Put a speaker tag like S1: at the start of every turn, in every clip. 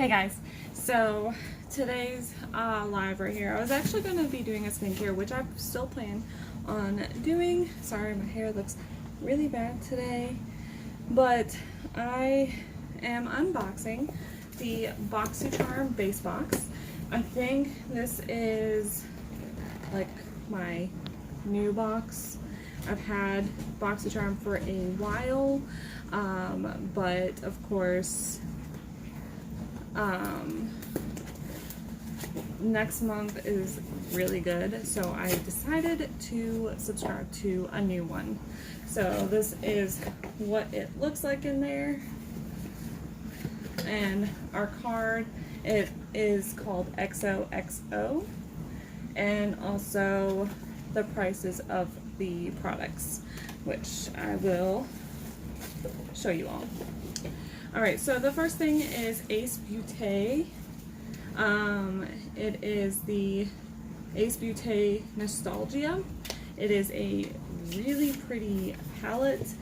S1: Hey guys, so today's live right here, I was actually going to be doing a skincare, which I still plan on doing. Sorry, my hair looks really bad today, but I am unboxing the BoxyCharm base box. I think this is like my new box. I've had BoxyCharm for a while, but of course next month is really good, so I decided to subscribe to a new one. So this is what it looks like in there, and our card, it is called XOXO, and also the prices of the products, which I will show you all. Alright, so the first thing is Ace Beauté. It is the Ace Beauté Nostalgia. It is a really pretty palette.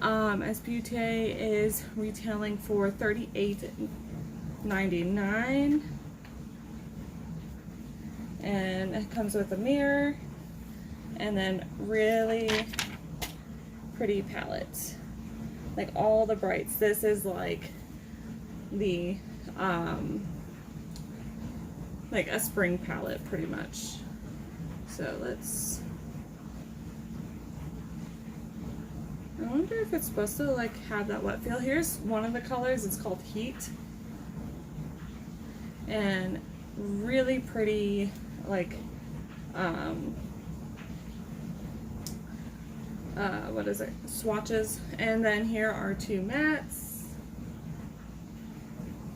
S1: Ace Beauté is retailing for $38.99, and it comes with a mirror and then really pretty palette. Like all the brights. This is like the like a spring palette pretty much. So let's, I wonder if it's supposed to like have that wet feel. Here's one of the colors. It's called Heat, and really pretty like what is it, swatches. And then here are two mattes,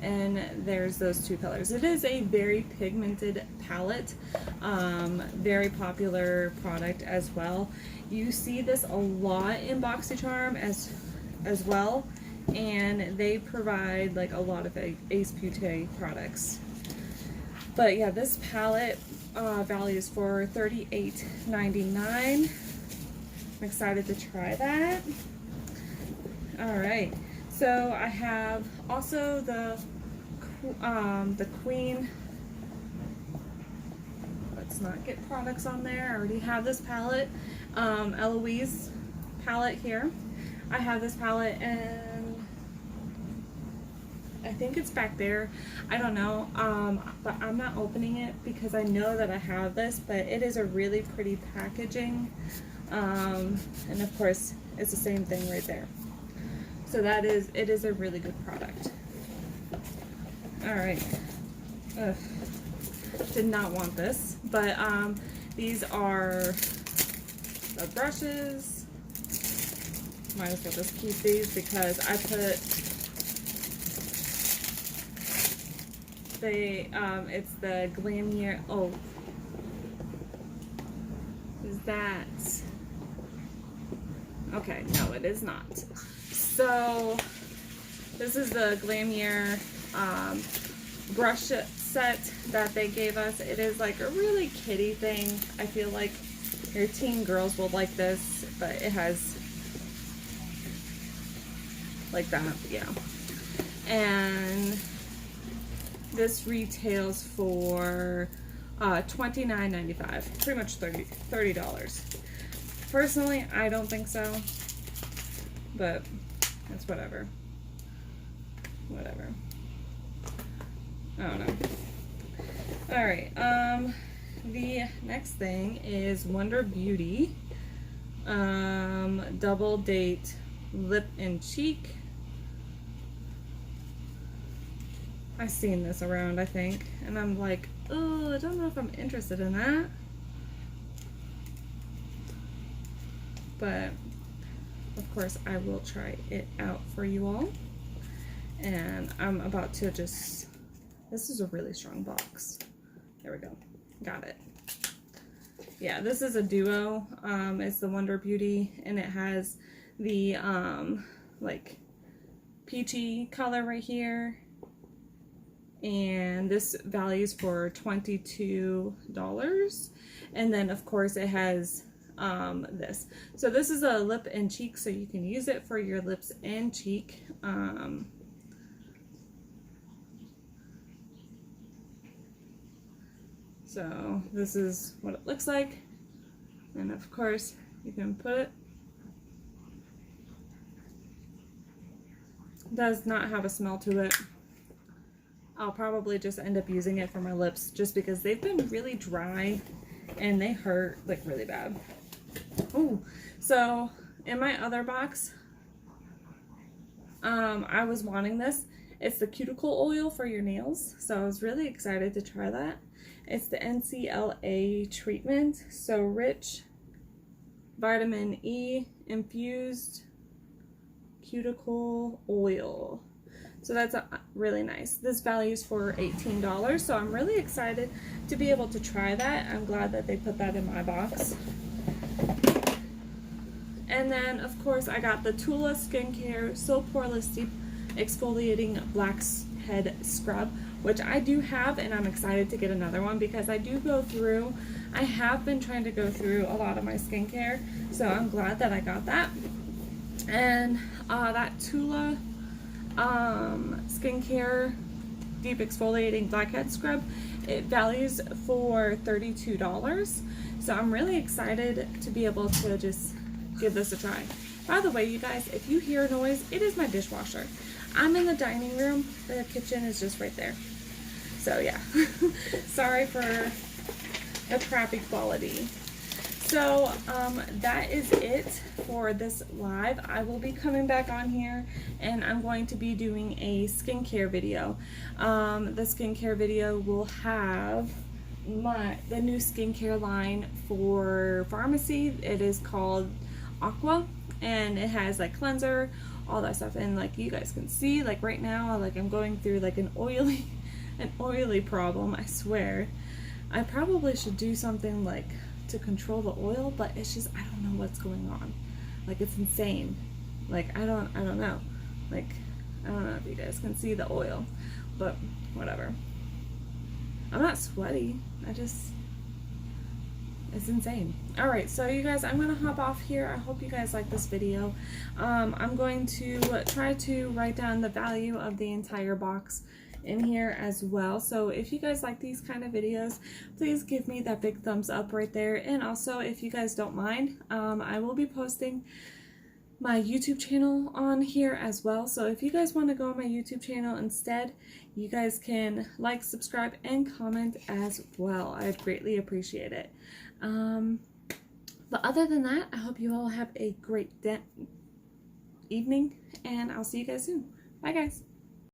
S1: and there's those two colors. It is a very pigmented palette, very popular product as well. You see this a lot in BoxyCharm as well, and they provide like a lot of Ace Beauté products. But yeah, this palette values for $38.99. I'm excited to try that. Alright, so I have also the Queen. Let's not get products on there. I already have this palette, Eloise palette here. I have this palette, and I think it's back there. I don't know, but I'm not opening it because I know that I have this, but it is a really pretty packaging. And of course it's the same thing right there. So it is a really good product. Alright. Did not want this, but these are the brushes. Might as well just keep these because I put it's the Glamier. Oh, is that? Okay, no, it is not. So this is the Glamier brush set that they gave us. It is like a really kiddie thing. I feel like your teen girls will like this, but it has like that, yeah. And this retails for $29.95, pretty much $30. Personally, I don't think so, but it's whatever. Whatever. I don't know. Alright, the next thing is Wonder Beauty Double Date Lip and Cheek. I've seen this around, I think, and I'm like, oh, I don't know if I'm interested in that. But of course I will try it out for you all. And I'm about to just, this is a really strong box. There we go, got it. Yeah, this is a duo. It's the Wonder Beauty, and it has the like peachy color right here, and this values for $22. And then of course it has this. So this is a lip and cheek, so you can use it for your lips and cheek. So this is what it looks like. And of course, you can put it. Does not have a smell to it. I'll probably just end up using it for my lips just because they've been really dry and they hurt like really bad. Oh, so in my other box, I was wanting this. It's the cuticle oil for your nails, so I was really excited to try that. It's the NCLA treatment, so rich vitamin E infused cuticle oil. So that's really nice. This values for $18, so I'm really excited to be able to try that. I'm glad that they put that in my box. And then, of course, I got the Tula Skincare So Poreless Deep Exfoliating Blackhead Scrub, which I do have, and I'm excited to get another one because I do go through, I have been trying to go through a lot of my skincare, so I'm glad that I got that. And that Tula Skincare Deep Exfoliating Blackhead Scrub, it values for $32, so I'm really excited to be able to just give this a try. By the way, you guys, if you hear a noise, it is my dishwasher. I'm in the dining room. The kitchen is just right there. So yeah, sorry for the crappy quality. So that is it for this live. I will be coming back on here and I'm going to be doing a skincare video. The skincare video will have the new skincare line for pharmacy. It is called Aqua, and it has like cleanser, all that stuff, and like you guys can see, like right now, like I'm going through like an oily problem. I swear I probably should do something like to control the oil, but it's just, I don't know what's going on. Like it's insane. Like I don't know. Like I don't know if you guys can see the oil, but whatever. I'm not sweaty. It's insane. Alright, so you guys, I'm going to hop off here. I hope you guys like this video. I'm going to try to write down the value of the entire box in here as well. So if you guys like these kind of videos, please give me that big thumbs up right there. And also, if you guys don't mind, I will be posting my YouTube channel on here as well. So if you guys want to go on my YouTube channel instead, you guys can like, subscribe, and comment as well. I'd greatly appreciate it. But other than that, I hope you all have a great evening, and I'll see you guys soon. Bye guys.